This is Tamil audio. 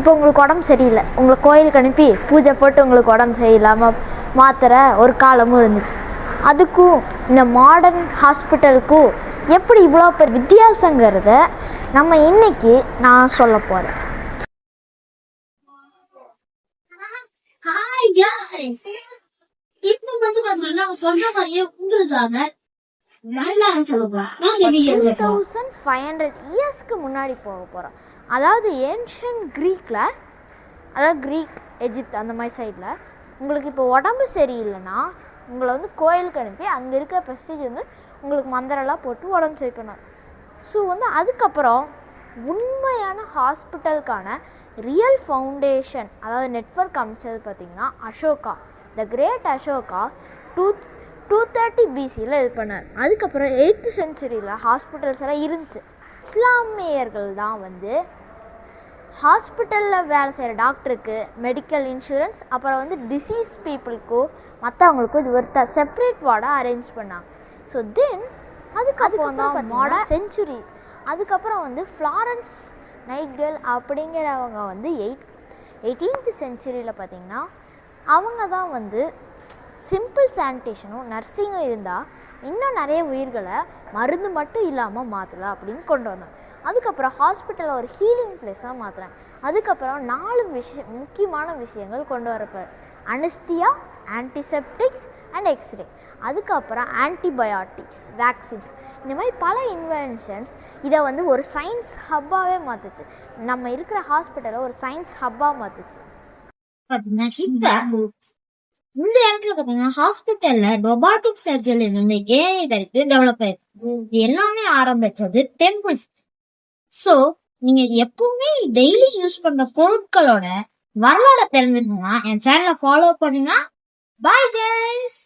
இப்போ உங்களுக்கு உடம்பு சரியில்லை, உங்களை கோயிலுக்கு அனுப்பி பூஜை போட்டு உங்களுக்கு உடம்பு சரியில்லாமல் மாத்திரை ஒரு காலமும் இருந்துச்சு. அதுக்கும் இந்த மாடர்ன் ஹாஸ்பிட்டலுக்கும் எப்படி இவ்வளோ பேர் வித்தியாசங்கிறத நம்ம இன்னைக்கு நான் சொல்ல போகிறேன். இப்போ வந்து பாத்தீங்கன்னா சொன்ன மாதிரியே உங்களுக்காக 2500 இயர்ஸ்க்கு முன்னாடி போக போகிறோம். அதாவது ஏன்ஷியன்ட் கிரீக்கில், அதாவது கிரீக் எஜிப்த் அந்த மாதிரி சைடில் உங்களுக்கு இப்போ உடம்பு சரியில்லைன்னா உங்களை வந்து கோயிலுக்கு அனுப்பி அங்கே இருக்க ப்ரெஸ்டீஜ் வந்து உங்களுக்கு மந்திரெல்லாம் போட்டு உடம்பு சரி பண்ணார். ஸோ வந்து அதுக்கப்புறம் உண்மையான ஹாஸ்பிட்டலுக்கான ரியல் ஃபவுண்டேஷன், அதாவது நெட்வொர்க் அமைச்சது பார்த்திங்கன்னா அசோகா, த கிரேட் அசோகா 230 BCயில் இது பண்ணார். அதுக்கப்புறம் 8th செஞ்சுரியில் ஹாஸ்பிட்டல்ஸ் எல்லாம் இருந்துச்சு. இஸ்லாமியர்கள் தான் வந்து ஹாஸ்பிட்டலில் வேலை செய்கிற டாக்டருக்கு மெடிக்கல் இன்சூரன்ஸ், அப்புறம் வந்து டிசீஸ் பீப்புளுக்கும் மற்றவங்களுக்கும் இது ஒரு செப்பரேட் வார்டாக அரேஞ்ச் பண்ணாங்க. ஸோ தென் அதுக்கப்புறம் தான் மாடர்ன் செஞ்சுரி. அதுக்கப்புறம் வந்து ஃப்ளாரன்ஸ் நைட்கேல் அப்படிங்கிறவங்க வந்து 18th செஞ்சுரியில் பார்த்திங்கன்னா அவங்க தான் வந்து சிம்பிள் சானிடேஷனும் நர்சிங்கும் இருந்தால் இன்னும் நிறைய உயிர்களை மருந்து மட்டும் இல்லாமல் மாற்றலாம் அப்படின்னு கொண்டு வந்தாங்க. அதுக்கப்புறம் ஹாஸ்பிட்டலில் ஒரு ஹீலிங் பிளேஸாக மாற்றுறாங்க. அதுக்கப்புறம் 4 முக்கியமான விஷயங்கள் கொண்டு வரப்பார்: அனஸ்தியா, ஆன்டிசெப்டிக்ஸ் அண்ட் எக்ஸ்ரே, அதுக்கப்புறம் ஆன்டிபயோட்டிக்ஸ், வேக்சின்ஸ், இந்த மாதிரி பல இன்வென்ஷன்ஸ் இதை வந்து ஒரு சயின்ஸ் ஹப்பாகவே மாற்றுச்சு. நம்ம இருக்கிற ஹாஸ்பிட்டலை ஒரு சயின்ஸ் ஹப்பாக மாற்றுச்சு. இந்த இடத்துல பாத்தீங்கன்னா ஹாஸ்பிட்டல்ல ரொபாட்டிக் சர்ஜரிஸ் வந்து ஏஐ வரைக்கும் டெவலப் ஆயிருக்கு. இது எல்லாமே ஆரம்பிச்சது டெம்பிள்ஸ். சோ நீங்க எப்பவுமே டெய்லி யூஸ் பண்ற பொருட்களோட வரலாறு தெரிஞ்சுக்கணும்னா என் சேனலை ஃபாலோ பண்ணுங்க. Bye guys.